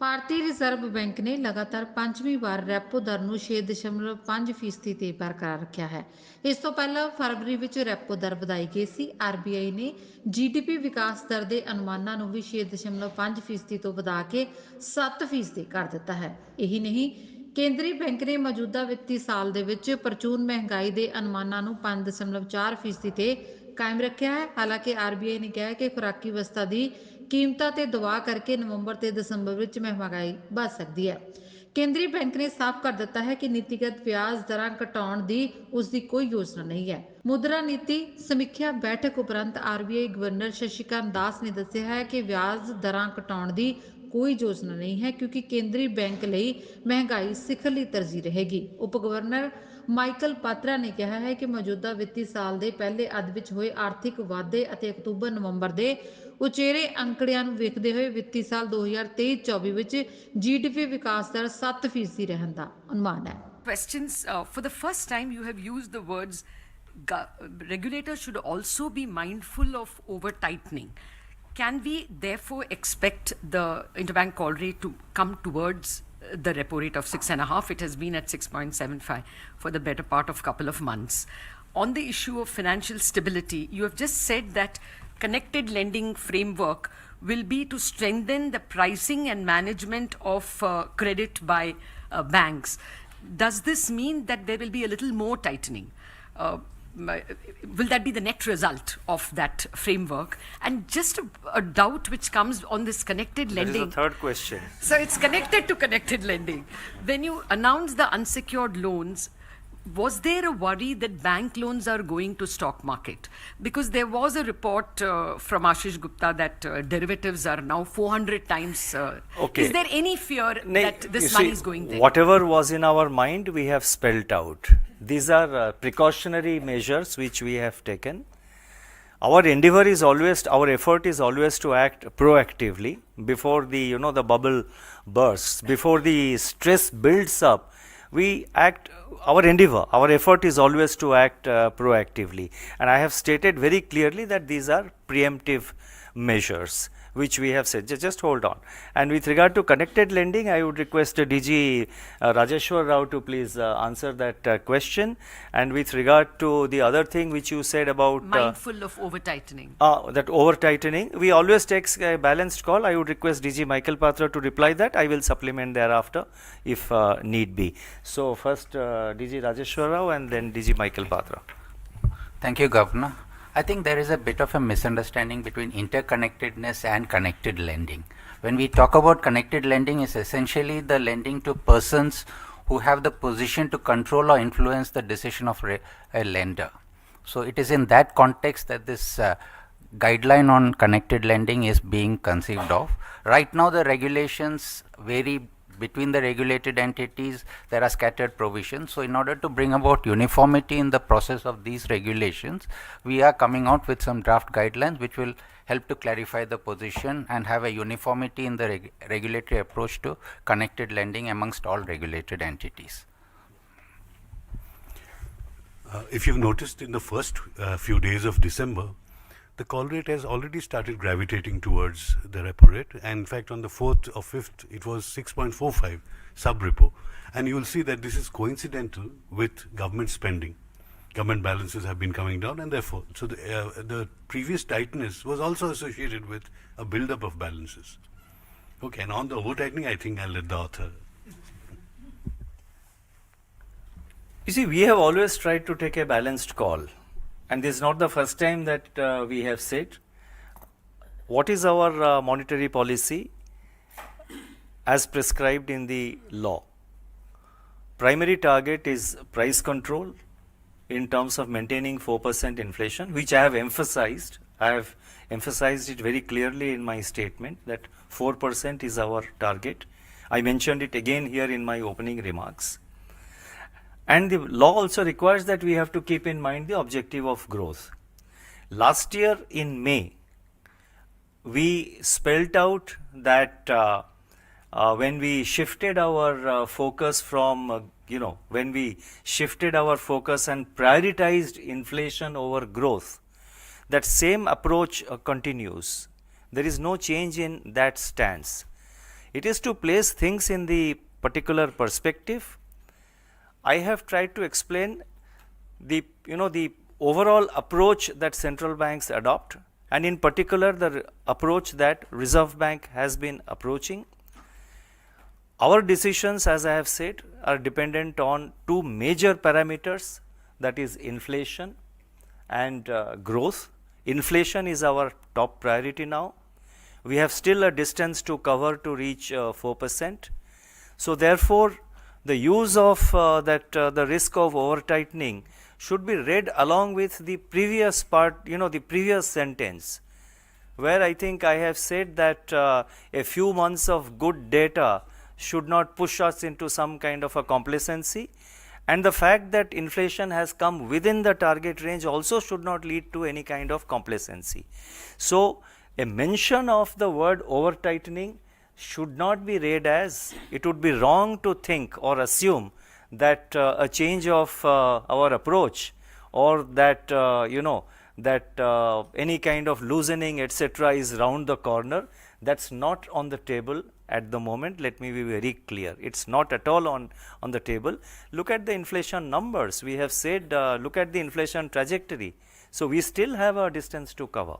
ਭਾਰਤੀ reserve bank ਨੇ ਲਗਾਤਾਰ ਪੰਜਵੀਂ ਵਾਰ ਰੈਪੋ ਦਰ ਨੂੰ 6.5% ਤੇ ਬਰਕਰਾਰ ਰੱਖਿਆ ਹੈ। ਇਸ ਤੋਂ ਪਹਿਲਾਂ ਫਰਵਰੀ ਵਿੱਚ ਰੈਪੋ ਦਰ ਵਧਾਈ ਗਈ ਸੀ। ਆਰਬੀਆਈ ਨੇ ਜੀਡੀਪੀ ਵਿਕਾਸ ਦਰ ਦੇ ਅਨੁਮਾਨਾਂ ਨੂੰ ਵੀ 6.5% ਤੋਂ ਵਧਾ ਕੇ 7% ਕਰ ਦਿੱਤਾ ਹੈ। ਇਹੀ ਨਹੀਂ, ਕੇਂਦਰੀ ਬੈਂਕ ਨੇ ਮੌਜੂਦਾ ਵਿੱਤੀ ਸਾਲ ਦੇ ਵਿੱਚ ਪ੍ਰਚੂਨ ਮਹਿੰਗਾਈ ਦੇ ਅਨੁਮਾਨਾਂ ਨੂੰ 5.4% ਤੇ ਕਾਇਮ ਰੱਖਿਆ ਹੈ। ਹਾਲਾਂਕਿ ਆਰਬੀਆਈ ਨੇ ਕਿਹਾ ਹੈ ਕਿ ਖੁਰਾਕੀ ਵਸਤਾਂ ਦੀ ਕੀਮਤਾਂ ਤੇ ਦਬਾਅ ਕਰਕੇ ਨਵੰਬਰ ਤੇ ਦਸੰਬਰ ਵਿੱਚ ਮਹਿੰਗਾਈ ਵੱਧ ਸਕਦੀ ਹੈ। ਕੇਂਦਰੀ ਬੈਂਕ ਨੇ ਸਾਫ਼ ਕਰ ਦਿੱਤਾ ਹੈ ਕਿ ਨੀਤੀਗਤ ਵਿਆਜ ਦਰਾਂ ਘਟਾਉਣ ਦੀ ਉਸ ਦੀ ਕੋਈ ਯੋਜਨਾ ਨਹੀਂ ਹੈ। ਮੁਦਰਾ ਨੀਤੀ ਸਮੀਖਿਆ ਬੈਠਕ ਉਪਰੰਤ ਆਰਬੀਆਈ ਗਵਰਨਰ ਸ਼ਸ਼ੀਕਾਂਤ ਦਾਸ ਨੇ ਦੱਸਿਆ ਹੈ ਕਿ ਵਿਆਜ ਦਰਾਂ ਘਟਾਉਣ ਦੀ ਕੋਈ ਯੋਜਨਾ ਨਹੀਂ ਹੈ, ਕਿਉਂਕਿ ਕੇਂਦਰੀ ਬੈਂਕ ਲਈ ਮਹਿੰਗਾਈ ਸਿਖਰਲੀ ਤਰਜੀਹ ਰਹੇਗੀ। ਉਪ ਗਵਰਨਰ ਮਾਈਕਲ ਪਾਤਰਾ ਨੇ ਕਿਹਾ ਹੈ ਕਿ ਮੌਜੂਦਾ ਵਿੱਤੀ ਸਾਲ ਦੇ ਪਹਿਲੇ ਅੱਧ ਵਿੱਚ ਹੋਏ ਆਰਥਿਕ ਵਾਧੇ ਅਤੇ ਅਕਤੂਬਰ-ਨਵੰਬਰ ਦੇ ਉਚੇਰੇ ਅੰਕੜਿਆਂ ਨੂੰ ਵੇਖਦੇ ਹੋਏ ਵਿੱਤੀ ਸਾਲ 2023-24 ਵਿੱਚ ਜੀਡੀਪੀ ਵਿਕਾਸ ਦਰ 7% ਰਹਿਣ ਦਾ ਅਨੁਮਾਨ ਹੈ। Questions. For the first time, you have used the words regulators should also be mindful of over tightening. Can we therefore expect the interbank call rate to come towards the repo rate of 6.5? It has been at 6.75 for the better part of a couple of months. On the issue of financial stability, you have just said that connected lending framework will be to strengthen the pricing and management of credit by banks. Does this mean that there will be a little more tightening? Will that be the net result of that framework? And just a doubt which comes on this connected lending. That is the third question. So it's connected to connected lending. When you announced the unsecured loans, was there a worry that bank loans are going to stock market? Because there was a report from Ashish Gupta that derivatives are now 400 times. Okay. Is there any fear that this money is going there? Whatever was in our mind, we have spelled out. These are precautionary measures which we have taken. Our endeavor is always, our effort is always to act proactively before the, the bubble bursts, before the stress builds up. We act, our endeavor, our effort is always to act proactively. And I have stated very clearly that these are preemptive measures which we have said. Just hold on. And with regard to connected lending, I would request DG Rajeshwar Rao to please answer that question. And with regard to the other thing which you said about mindful of over tightening. That over tightening, we always take a balanced call. I would request DG Michael Patra to reply that. I will supplement thereafter if need be. So first DG Rajeshwar Rao and then DG Michael Patra. Thank you, Governor. I think there is a bit of a misunderstanding between interconnectedness and connected lending. When we talk about connected lending, it's essentially the lending to persons who have the position to control or influence the decision of a lender. So it is in that context that this guideline on connected lending is being conceived of. Right now the regulations vary between the regulated entities. There are scattered provisions. So in order to bring about uniformity in the process of these regulations, we are coming out with some draft guidelines which will help to clarify the position and have a uniformity in the regulatory approach to connected lending amongst all regulated entities. If you've noticed, in the first few days of December, the call rate has already started gravitating towards the repo rate, and in fact on the 4th or 5th it was 6.45 sub repo, and you will see that this is coincidental with government spending. Government balances have been coming down, and therefore so the previous tightness was also associated with a build up of balances. Okay, and on the over tightening, I think I'll let the author. You see, we have always tried to take a balanced call. And this is not the first time that we have said. What is our monetary policy as prescribed in the law? Primary target is price control in terms of maintaining 4% inflation, which I have emphasized. I have emphasized it very clearly in my statement that 4% is our target. I mentioned it again here in my opening remarks. And the law also requires that we have to keep in mind the objective of growth. Last year in May, we spelled out that when we shifted our focus from, when we shifted our focus and prioritized inflation over growth, that same approach continues. There is no change in that stance. It is to place things in the particular perspective. I have tried to explain the the overall approach that central banks adopt, and in particular the approach that Reserve Bank has been approaching. Our decisions, as I have said, are dependent on two major parameters, that is inflation and growth. Inflation is our top priority now. We have still a distance to cover to reach 4%. So therefore, the use of the risk of over tightening should be read along with the previous part, the previous sentence, where I think I have said that a few months of good data should not push us into some kind of a complacency, and the fact that inflation has come within the target range also should not lead to any kind of complacency. So a mention of the word over tightening should not be read as, it would be wrong to think or assume that a change of our approach, or that any kind of loosening etc. is round the corner. That's not on the table at the moment. Let me be very clear, it's not at all on the table. Look at the inflation numbers. We have said look at the inflation trajectory. So we still have a distance to cover.